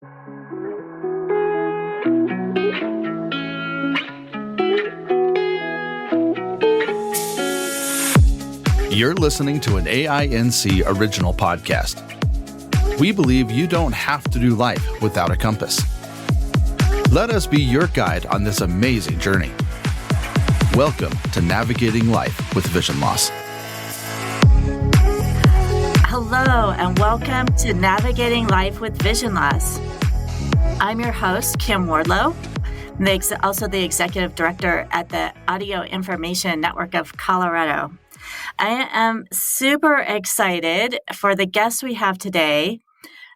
You're listening to an AINC original podcast. We believe you don't have to do life without a compass. Let us be your guide on this amazing journey. Welcome to Navigating Life with Vision Loss. Hello, and welcome to Navigating Life with Vision Loss. I'm your host, Kim Wardlow, also the Executive Director at the Audio Information Network of Colorado. I am super excited for the guest we have today.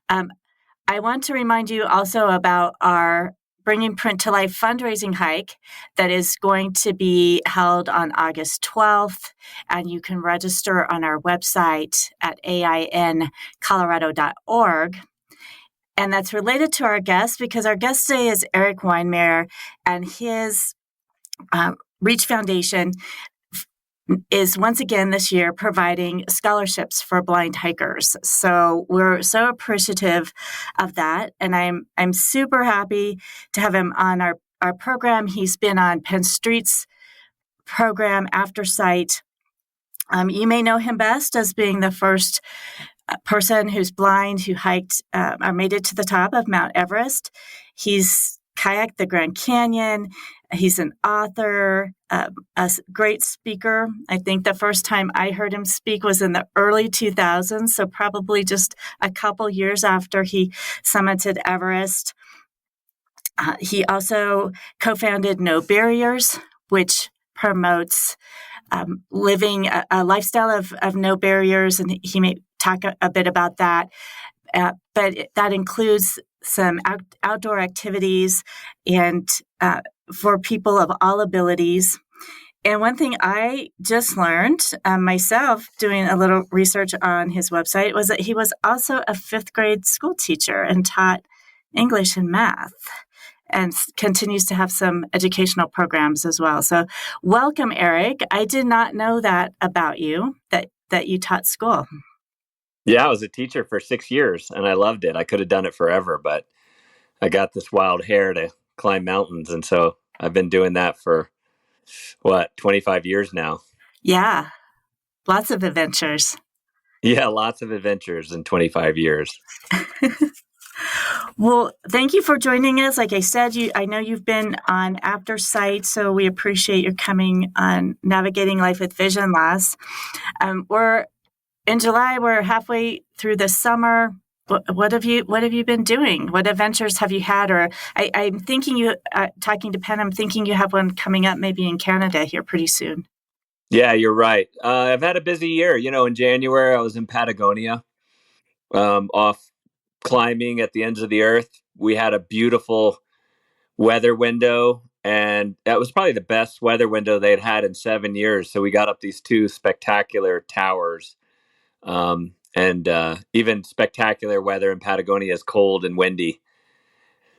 I want to remind you also about our Bringing Print to Life fundraising hike that is going to be held on August 12th, and you can register on our website at aincolorado.org. And that's related to our guest because our guest today is Erik Weihenmayer, and his Reach Foundation is once again this year providing scholarships for blind hikers. So we're so appreciative of that. And I'm super happy to have him on our program. He's been on Penn Street's program, After Sight. You may know him best as being the first person who's blind who hiked or made it to the top of Mount Everest. He's kayaked the Grand Canyon. He's an author, a great speaker. I think the first time I heard him speak was in the early 2000s, so probably just a couple years after he summited Everest. He also co-founded No Barriers, which promotes living a lifestyle of no barriers, and he may talk a bit about that. But that includes some outdoor activities and for people of all abilities. And one thing I just learned myself doing a little research on his website was that he was also a fifth grade school teacher and taught English and math and continues to have some educational programs as well. So welcome, Erik. I did not know that about you, that you taught school. Yeah, I was a teacher for 6 years and I loved it. I could have done it forever, but I got this wild hair to climb mountains. And so I've been doing that for 25 years now. Yeah. Lots of adventures. Yeah, lots of adventures in 25 years. Well, thank you for joining us. Like I said, I know you've been on After Sight, so we appreciate your coming on Navigating Life with Vision Loss. We're in July. We're halfway through the summer. What have you been doing? What adventures have you had? Or I'm thinking you, talking to Penn, I'm thinking you have one coming up maybe in Canada here pretty soon. Yeah, you're right. I've had a busy year. In January, I was in Patagonia, off climbing at the ends of the earth. We had a beautiful weather window, and that was probably the best weather window they'd had in 7 years. So we got up these two spectacular towers. And even spectacular weather in Patagonia is cold and windy.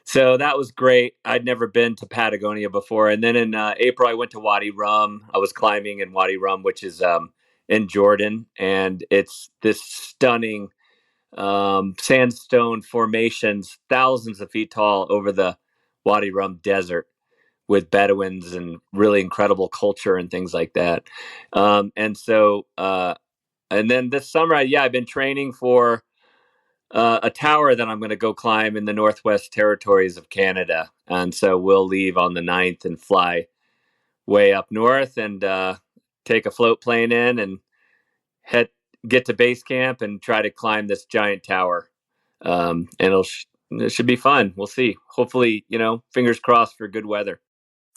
So that was great. I'd never been to Patagonia before. And then in April, I went to Wadi Rum. I was climbing in Wadi Rum, which is in Jordan. And it's this stunning sandstone formations, thousands of feet tall over the Wadi Rum desert with Bedouins and really incredible culture and things like that. And then this summer, I've been training for a tower that I'm going to go climb in the Northwest Territories of Canada. And so we'll leave on the 9th and fly way up north and take a float plane in and get to base camp and try to climb this giant tower. And it should be fun. We'll see. Hopefully, fingers crossed for good weather.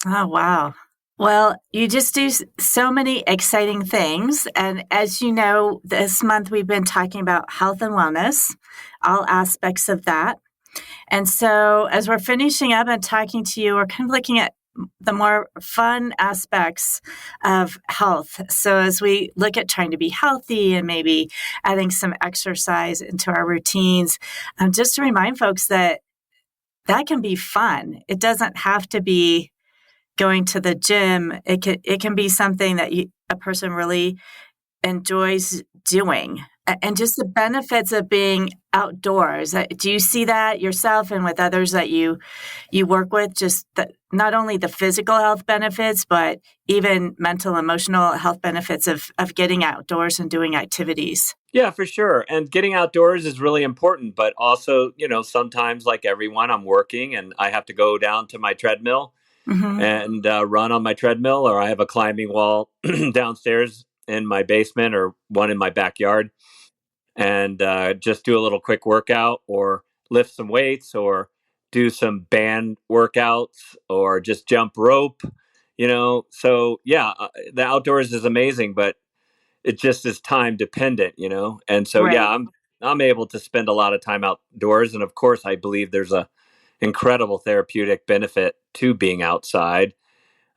Oh, wow. Well, you just do so many exciting things. And as you know, this month we've been talking about health and wellness, all aspects of that. And so as we're finishing up and talking to you, we're kind of looking at the more fun aspects of health. So as we look at trying to be healthy and maybe adding some exercise into our routines, just to remind folks that can be fun. It doesn't have to be going to the gym. It can be something that a person really enjoys doing. And just the benefits of being outdoors. Do you see that yourself and with others that you work with? Just not only the physical health benefits, but even mental, emotional health benefits of getting outdoors and doing activities. Yeah, for sure. And getting outdoors is really important, but also, sometimes like everyone, I'm working and I have to go down to my treadmill Mm-hmm. and run on my treadmill, or I have a climbing wall downstairs in my basement or one in my backyard, and just do a little quick workout or lift some weights or do some band workouts or just jump rope. So yeah, the outdoors is amazing, but it just is time dependent, and so yeah, Right. I'm able to spend a lot of time outdoors, and of course I believe there's a incredible therapeutic benefit to being outside.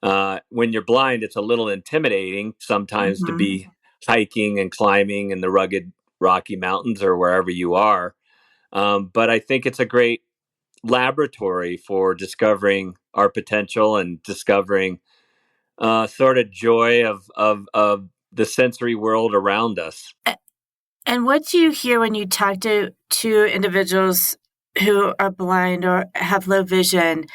When you're blind, it's a little intimidating sometimes to Mm-hmm. be hiking and climbing in the rugged Rocky Mountains or wherever you are. But I think it's a great laboratory for discovering our potential and discovering sort of joy of the sensory world around us. And what do you hear when you talk to individuals who are blind or have low vision,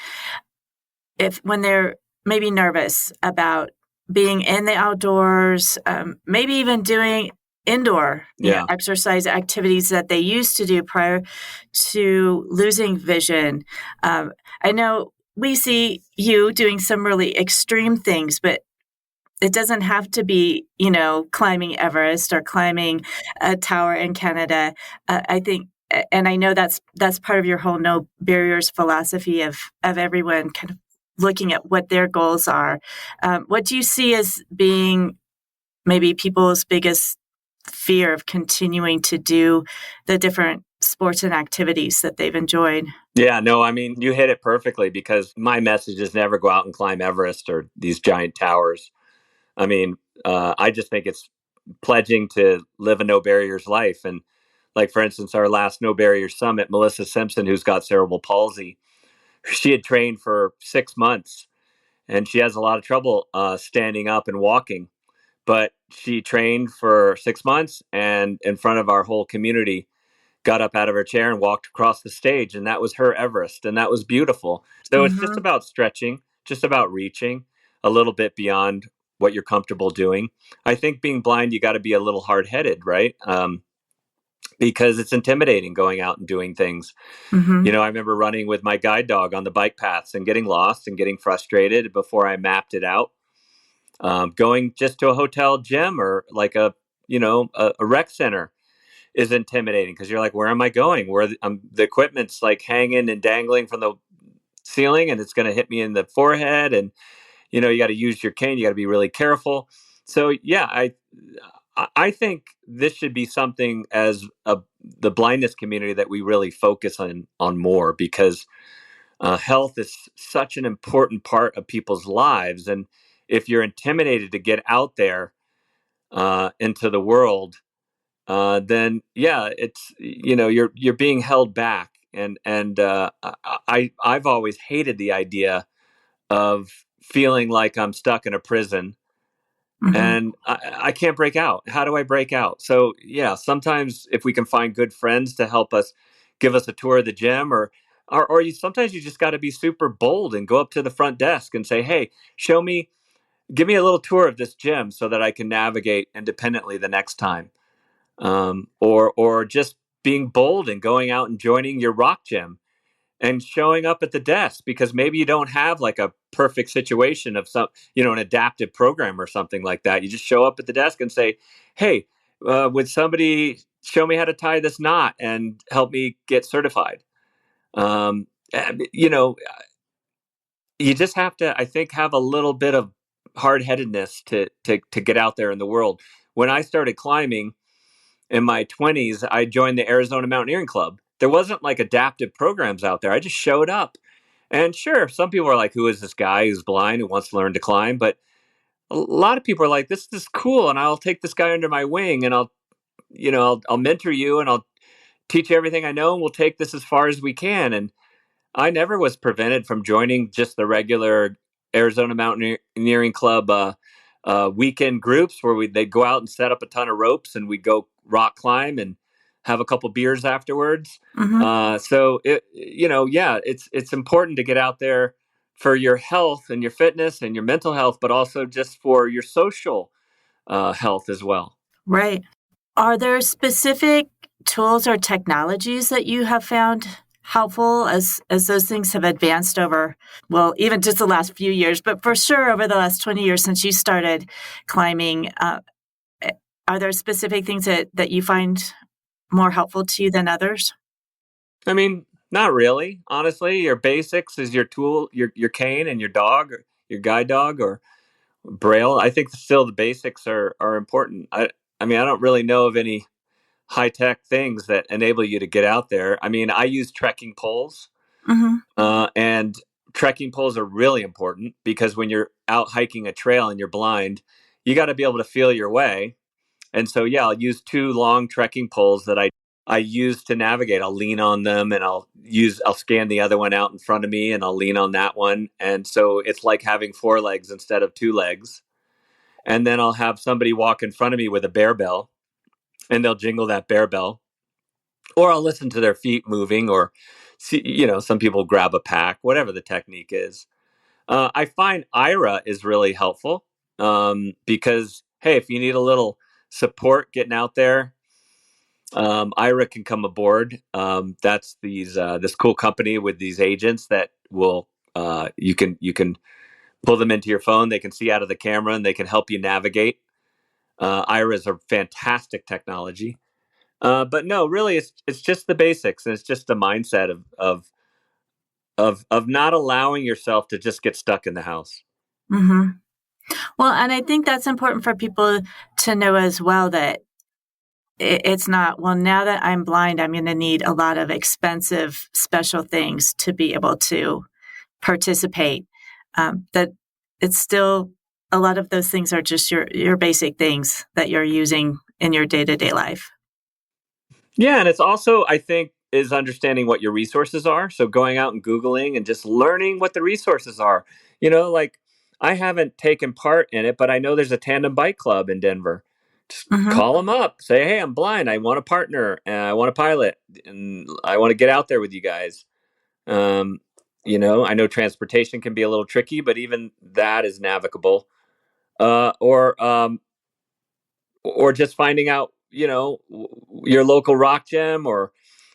if when they're maybe nervous about being in the outdoors, maybe even doing indoor, Yeah. exercise activities that they used to do prior to losing vision? I know we see you doing some really extreme things, but it doesn't have to be, climbing Everest or climbing a tower in Canada. I think, and I know that's part of your whole no barriers philosophy of everyone kind of looking at what their goals are. What do you see as being maybe people's biggest fear of continuing to do the different sports and activities that they've enjoyed? Yeah, no, I mean, you hit it perfectly because my message is never go out and climb Everest or these giant towers. I mean, I just think it's pledging to live a no barriers life. And like, for instance, our last no barriers summit, Melissa Simpson, who's got cerebral palsy, she had trained for 6 months and she has a lot of trouble standing up and walking. But she trained for 6 months and in front of our whole community, got up out of her chair and walked across the stage. And that was her Everest. And that was beautiful. So it's just Mm-hmm. about stretching, just about reaching a little bit beyond what you're comfortable doing. I think being blind, you got to be a little hard headed, right? Because it's intimidating going out and doing things. Mm-hmm. I remember running with my guide dog on the bike paths and getting lost and getting frustrated before I mapped it out. Going just to a hotel gym or like a rec center is intimidating because you're like, where am I going? The equipment's like hanging and dangling from the ceiling, and it's going to hit me in the forehead. And you got to use your cane. You got to be really careful. So yeah, I think this should be something as the blindness community that we really focus on more because health is such an important part of people's lives, and if you're intimidated to get out there into the world, then yeah, it's you're being held back, and I've always hated the idea of feeling like I'm stuck in a prison Mm-hmm. and I can't break out. How do I break out? So yeah, sometimes if we can find good friends to help us, give us a tour of the gym, or sometimes you just got to be super bold and go up to the front desk and say, hey, show me, give me a little tour of this gym so that I can navigate independently the next time. Or just being bold and going out and joining your rock gym and showing up at the desk because maybe you don't have like a perfect situation of an adaptive program or something like that. You just show up at the desk and say, hey, would somebody show me how to tie this knot and help me get certified? And, you just have to, I think, have a little bit of hard headedness to get out there in the world. When I started climbing, in my 20s, I joined the Arizona Mountaineering Club. There wasn't like adaptive programs out there. I just showed up. And sure, some people are like, who is this guy who's blind who wants to learn to climb? But a lot of people are like, this is cool. And I'll take this guy under my wing and I'll mentor you and I'll teach you everything I know. And we'll take this as far as we can. And I never was prevented from joining just the regular Arizona Mountaineering Club weekend groups where they'd go out and set up a ton of ropes and we'd go rock climb and have a couple beers afterwards. Mm-hmm. So it's important to get out there for your health and your fitness and your mental health, but also just for your social health as well. Right. Are there specific tools or technologies that you have found helpful as those things have advanced over, well, even just the last few years, but for sure over the last 20 years since you started climbing? Are there specific things that you find more helpful to you than others? I mean, not really. Honestly, your basics is your tool, your cane and your dog, or your guide dog, or braille. I think still the basics are important. I mean, I don't really know of any high tech things that enable you to get out there. I mean, I use trekking poles, Mm-hmm. and trekking poles are really important because when you're out hiking a trail and you're blind, you got to be able to feel your way. And so, yeah, I'll use two long trekking poles that I use to navigate. I'll lean on them and I'll scan the other one out in front of me and I'll lean on that one. And so it's like having four legs instead of two legs. And then I'll have somebody walk in front of me with a bear bell and they'll jingle that bear bell, or I'll listen to their feet moving, or see, some people grab a pack, whatever the technique is. I find Ira is really helpful, because, hey, if you need a little support getting out there, Ira can come aboard. That's this cool company with these agents that will you can pull them into your phone. They can see out of the camera and they can help you navigate. Ira is a fantastic technology. But no, really, it's just the basics, and it's just the mindset of not allowing yourself to just get stuck in the house. Mm-hmm. Well, and I think that's important for people to know as well, that it's not, well, now that I'm blind, I'm going to need a lot of expensive special things to be able to participate. That it's still, a lot of those things are just your basic things that you're using in your day-to-day life. Yeah, and it's also, I think, is understanding what your resources are. So going out and Googling and just learning what the resources are. Like, I haven't taken part in it, but I know there's a tandem bike club in Denver. Just Mm-hmm. call them up. Say, hey, I'm blind. I want a partner. And I want a pilot. And I want to get out there with you guys. Um, I know transportation can be a little tricky, but even that is navigable. Or just finding out, your local rock gym, or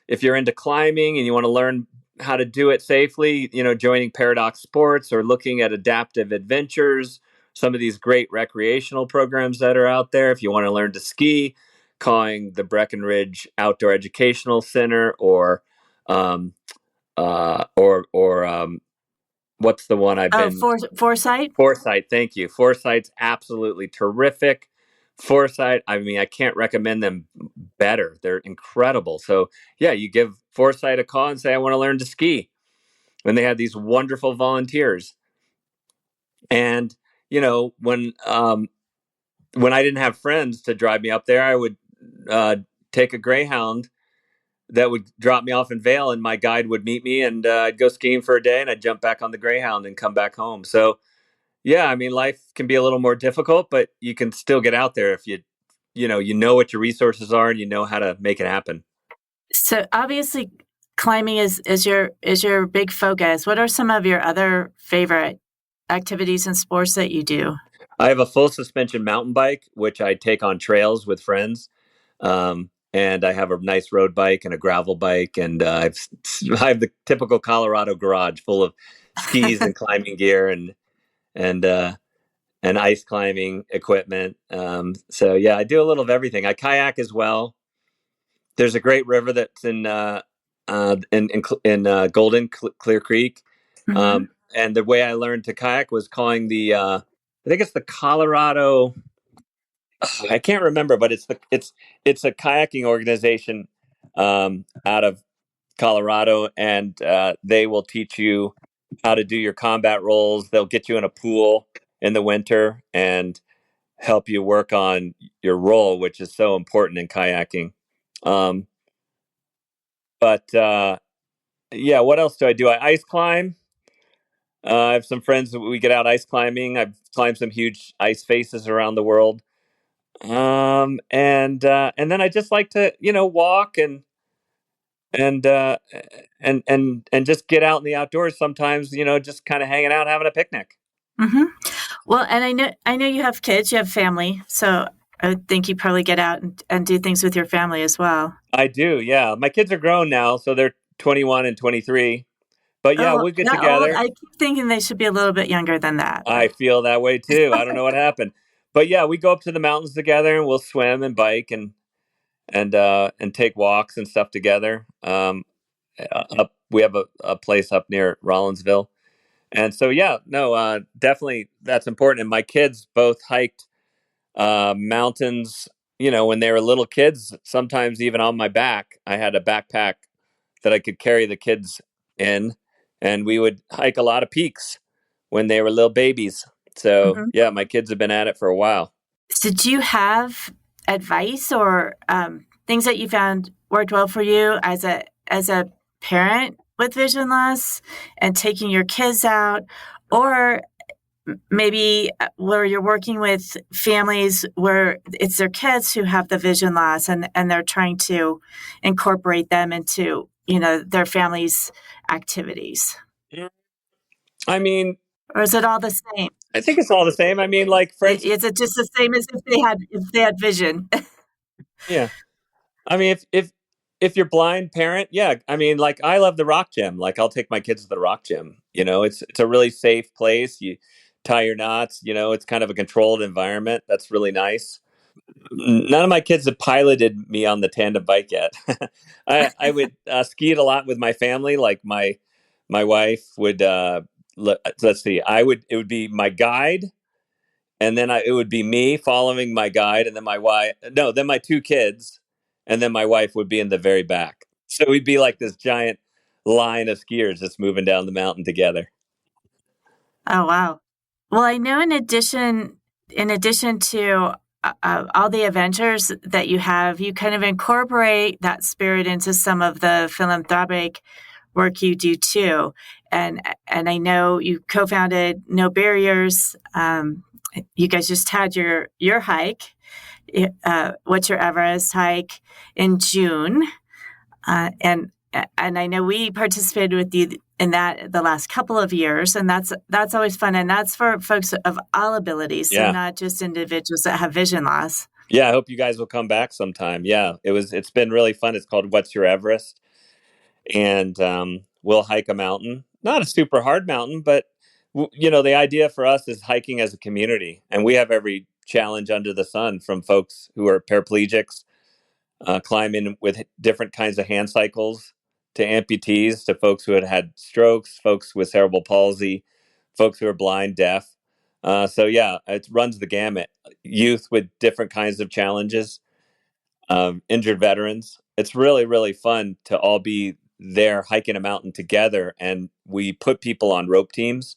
if you're into climbing and you want to learn how to do it safely, joining Paradox Sports or looking at Adaptive Adventures, some of these great recreational programs that are out there. If you want to learn to ski, calling the Breckenridge Outdoor Educational Center, or what's the one I've Oh, been foresight. Foresight, thank you. Foresight's absolutely terrific. Foresight, I mean, I can't recommend them better. They're incredible. So, yeah, you give Foresight a call and say, I want to learn to ski. And they have these wonderful volunteers. And, when I didn't have friends to drive me up there, I would take a Greyhound that would drop me off in Vail, and my guide would meet me, and I'd go skiing for a day, and I'd jump back on the Greyhound and come back home. So, yeah, I mean, life can be a little more difficult, but you can still get out there if you know what your resources are and you know how to make it happen. So obviously, climbing is your big focus. What are some of your other favorite activities and sports that you do? I have a full suspension mountain bike, which I take on trails with friends. And I have a nice road bike and a gravel bike, and I have the typical Colorado garage full of skis and climbing gear, and and ice climbing equipment. So yeah, I do a little of everything. I kayak as well. There's a great river that's in Golden Clear Creek, Mm-hmm. and the way I learned to kayak was calling I think it's the Colorado. I can't remember, but it's a kayaking organization out of Colorado, and they will teach you how to do your combat roles. They'll get you in a pool in the winter and help you work on your role, which is so important in kayaking. Um, but Yeah, what else do I do? I ice climb. I have some friends that we get out ice climbing. I've climbed some huge ice faces around the world. And then I just like to, walk and uh, and just get out in the outdoors sometimes. Just kind of hanging out, having a picnic. Hmm. Well, and I know you have kids, you have family, so I would think you probably get out and do things with your family as well. I do, yeah. My kids are grown now, so they're 21 and 23. But yeah, Oh, we get that old? together. I keep thinking they should be a little bit younger than that, I but feel that way too. I don't know what happened, but yeah, we go up to the mountains together and we'll swim and bike and take walks and stuff together. Up we have a place up near Rollinsville, and so yeah, no, definitely that's important. And my kids both hiked mountains. When they were little kids, sometimes even on my back, I had a backpack that I could carry the kids in, and we would hike a lot of peaks when they were little babies. So mhm. yeah, my kids have been at it for a while. So do you have advice or things that you found worked well for you as a parent with vision loss and taking your kids out, or maybe where you're working with families where it's their kids who have the vision loss and they're trying to incorporate them into their family's activities, I mean, or is it all the same? I think it's all the same. I mean, like, for instance, Is it just the same as if they had vision? yeah. I mean, if you're blind parent, yeah. I mean, like, I love the rock gym. Like, I'll take my kids to the rock gym. It's a really safe place. You tie your knots. It's kind of a controlled environment. That's really nice. None of my kids have piloted me on the tandem bike yet. I would ski it a lot with my family. Like my wife would. Let's see. It would be my guide, and then it would be me following my guide, and then my wife. No, then my two kids, and then my wife would be in the very back. So we'd be like this giant line of skiers just moving down the mountain together. Oh, wow. Well, I know in addition to all the adventures that you have, you kind of incorporate that spirit into some of the philanthropic work you do too. And I know you co-founded No Barriers. You guys just had your hike, What's Your Everest hike in June, and I know we participated with you in that the last couple of years, and that's always fun, and that's for folks of all abilities, so Yeah. not just individuals that have vision loss. Yeah, I hope you guys will come back sometime. Yeah, it's been really fun. It's called What's Your Everest? And we'll hike a mountain. Not a super hard mountain, but the idea for us is hiking as a community, and we have every challenge under the sun, from folks who are paraplegics climbing with different kinds of hand cycles, to amputees, to folks who had strokes, folks with cerebral palsy, folks who are blind, deaf. So yeah, it runs the gamut. Youth with different kinds of challenges, injured veterans. It's really, really fun to all be there hiking a mountain together. And we put people on rope teams,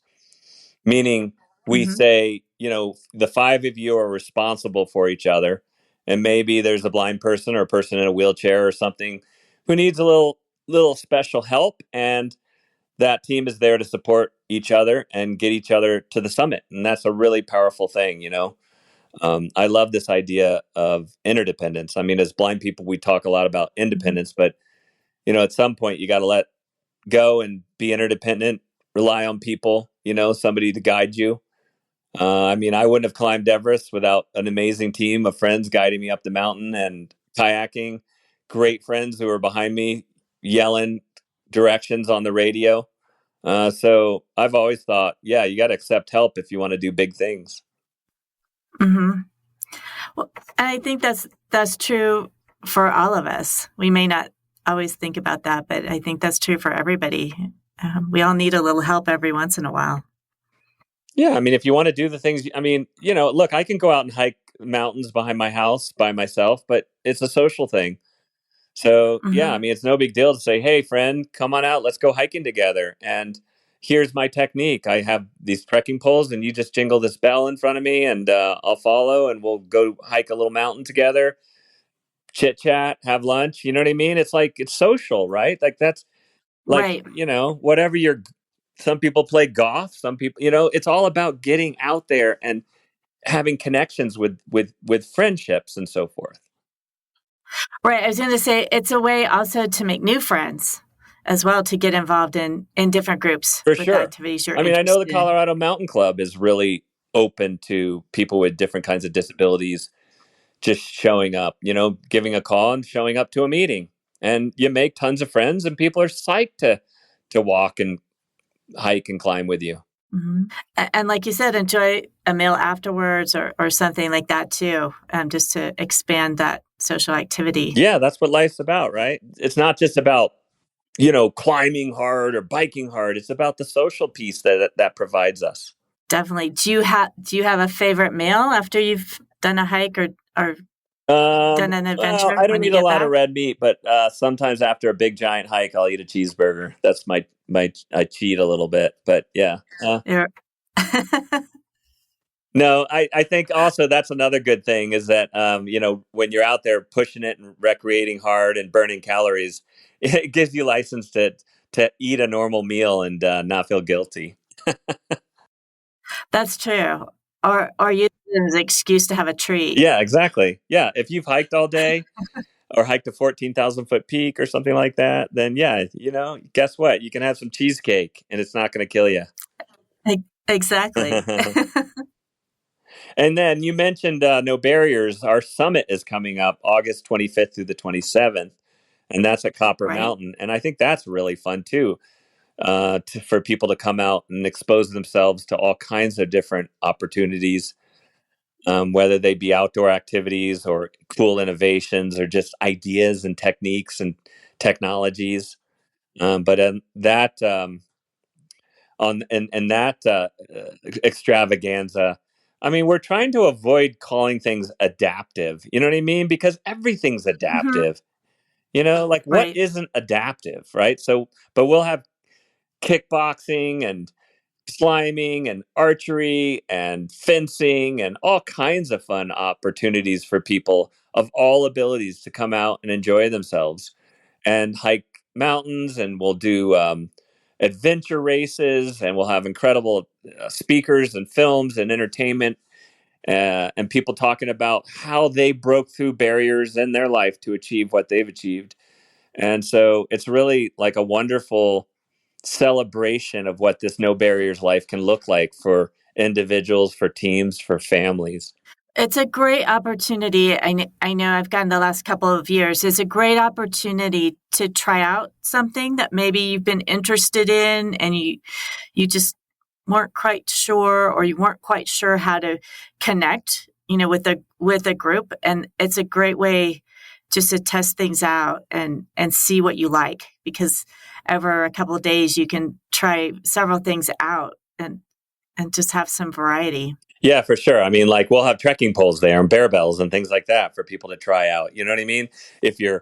meaning we Hmm. say, the five of you are responsible for each other. And maybe there's a blind person or a person in a wheelchair or something who needs a little special help. And that team is there to support each other and get each other to the summit. And that's a really powerful thing. I love this idea of interdependence. I mean, as blind people, we talk a lot about Hmm. independence, but at some point, you got to let go and be interdependent. Rely on people. Somebody to guide you. I mean, I wouldn't have climbed Everest without an amazing team of friends guiding me up the mountain, and kayaking. Great friends who were behind me yelling directions on the radio. So I've always thought, yeah, you got to accept help if you want to do big things. Hmm. Well, and I think that's true for all of us. We may not always think about that, but I think that's true for everybody. We all need a little help every once in a while. Yeah, I mean, if you want to do the things, I mean, look, I can go out and hike mountains behind my house by myself, but it's a social thing. So, yeah, I Hmm. mean, it's no big deal to say, hey, friend, come on out. Let's go hiking together. And here's my technique. I have these trekking poles, and you just jingle this bell in front of me, and I'll follow, and we'll go hike a little mountain together, chit chat, have lunch. You know what I mean? It's like, it's social, right? Like, that's like, Right. whatever some people play golf, some people, it's all about getting out there and having connections with friendships and so forth. Right. I was going to say it's a way also to make new friends as well, to get involved in different groups For with sure. activities you're I mean, I know the interested in. Colorado Mountain Club is really open to people with different kinds of disabilities just showing up, giving a call and showing up to a meeting. And you make tons of friends, and people are psyched to walk and hike and climb with you. Mm-hmm. And like you said, enjoy a meal afterwards or something like that too, just to expand that social activity. Yeah, that's what life's about, right? It's not just about, climbing hard or biking hard. It's about the social piece that provides us. Definitely. Do you have a favorite meal after you've done a hike or done an Well, adventure I don't when you eat a get lot of back? red meat, but sometimes after a big giant hike, I'll eat a cheeseburger. That's my I cheat a little bit, but yeah. Yeah. No, I think also that's another good thing is that when you're out there pushing it and recreating hard and burning calories, it gives you license to eat a normal meal and not feel guilty. That's true. Or use it as an excuse to have a treat. Yeah, exactly. Yeah, if you've hiked all day or hiked a 14,000-foot peak or something like that, then yeah, guess what? You can have some cheesecake and it's not going to kill you. Exactly. And then you mentioned No Barriers. Our summit is coming up August 25th through the 27th, and that's at Copper Right. Mountain. And I think that's really fun too, for people to come out and expose themselves to all kinds of different opportunities, whether they be outdoor activities or cool innovations or just ideas and techniques and technologies. But that on and that extravaganza, I mean, we're trying to avoid calling things adaptive. You know what I mean? Because everything's Mhm. adaptive. Like what Right. isn't adaptive, right? So, but we'll have kickboxing and climbing and archery and fencing and all kinds of fun opportunities for people of all abilities to come out and enjoy themselves and hike mountains. And we'll do adventure races, and we'll have incredible speakers and films and entertainment, and people talking about how they broke through barriers in their life to achieve what they've achieved. And so it's really like a wonderful celebration of what this no barriers life can look like for individuals, for teams, for families. It's a great opportunity. I know I've gotten the last couple of years. It's a great opportunity to try out something that maybe you've been interested in and you just weren't quite sure, or you weren't quite sure how to connect, with a group. And it's a great way just to test things out and see what you like, because over a couple of days you can try several things out and just have some variety. Yeah, for sure. I mean, like we'll have trekking poles there and bear bells and things like that for people to try out. You know what I mean? If you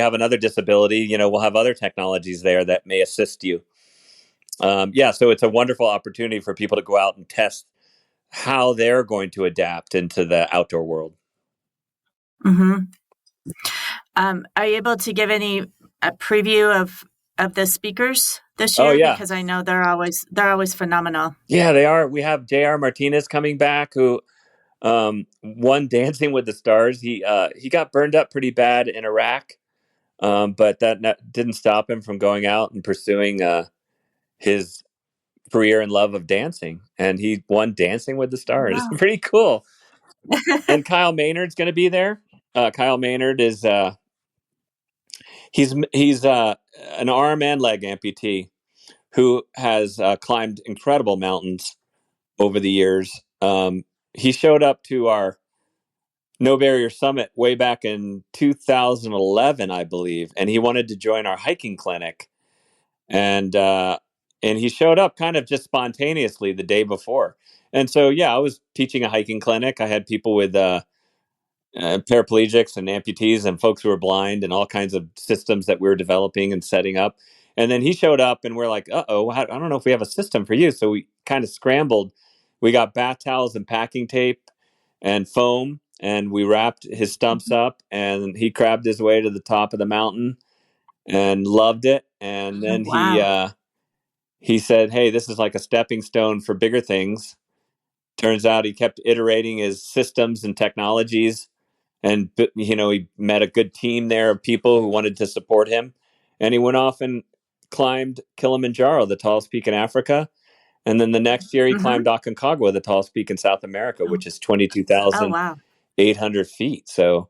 have another disability, we'll have other technologies there that may assist you. Yeah, so it's a wonderful opportunity for people to go out and test how they're going to adapt into the outdoor world. Hmm. Are you able to give any a preview of the speakers this Oh year? yeah, Because I know they're always phenomenal. yeah, they are. We have J.R. Martinez coming back, who won Dancing with the Stars. He got burned up pretty bad in Iraq, but didn't stop him from going out and pursuing his career and love of dancing, and he won Dancing with the Stars. Wow. Pretty cool. And Kyle Maynard's going to be there. Kyle Maynard is he's an arm and leg amputee who has climbed incredible mountains over the years. He showed up to our No Barrier Summit way back in 2011, I believe, and he wanted to join our hiking clinic, and he showed up kind of just spontaneously the day before. And so, yeah, I was teaching a hiking clinic. I had people with paraplegics and amputees and folks who were blind and all kinds of systems that we were developing and setting up. And then he showed up and we're like, uh-oh, I don't know if we have a system for you. So we kind of scrambled. We got bath towels and packing tape and foam, and we wrapped his stumps up, and he crabbed his way to the top of the mountain and loved it. And then Wow. he said, hey, this is like a stepping stone for bigger things. Turns out he kept iterating his systems and technologies, and he met a good team there of people who wanted to support him, and he went off and climbed Kilimanjaro, the tallest peak in Africa. And then the next year he climbed Aconcagua, the tallest peak in South America, which is 22,800 feet. So,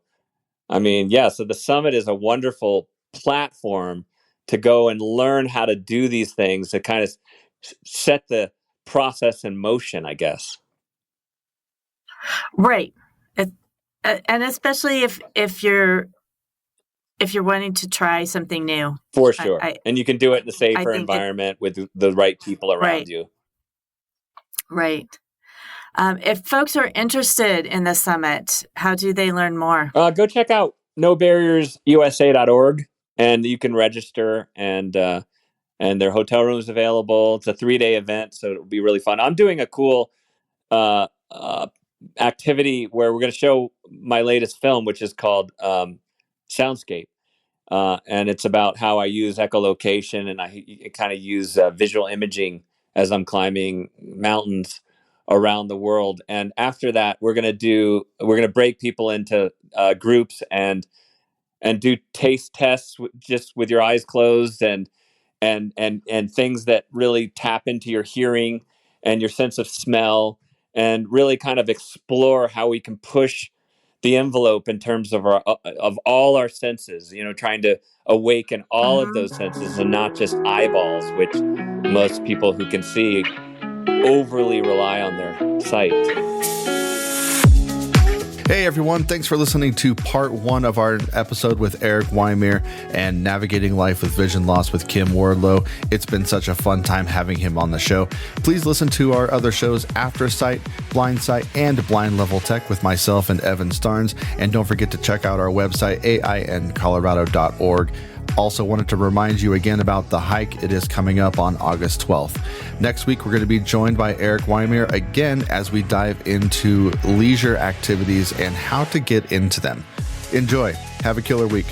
I mean, so the summit is a wonderful platform to go and learn how to do these things, to kind of set the process in motion, I guess. Right. And especially if you're wanting to try something new. For sure. And you can do it in a safer environment with the right people around you. Right. If folks are interested in the summit, how do they learn more? Go check out nobarriersusa.org, and you can register, and there are hotel rooms available. It's a 3-day event, so it'll be really fun. I'm doing a cool activity where we're going to show my latest film, which is called Soundscape. And it's about how I use echolocation, and I kind of use visual imaging as I'm climbing mountains around the world. And after that, we're going to break people into groups and do taste tests just with your eyes closed, and things that really tap into your hearing and your sense of smell, and really kind of explore how we can push the envelope in terms of all our senses, trying to awaken all of those senses and not just eyeballs, which most people who can see overly rely on their sight. Hey everyone, thanks for listening to part 1 of our episode with Erik Weihenmayer and Navigating Life with Vision Loss with Kim Wardlow. It's been such a fun time having him on the show. Please listen to our other shows, After Sight, Blind Sight, and Blind Level Tech with myself and Evan Starnes. And don't forget to check out our website, aincolorado.org. Also wanted to remind you again about the hike. It is coming up on August 12th. Next week, we're going to be joined by Erik Weihenmayer again as we dive into leisure activities and how to get into them. Enjoy. Have a killer week.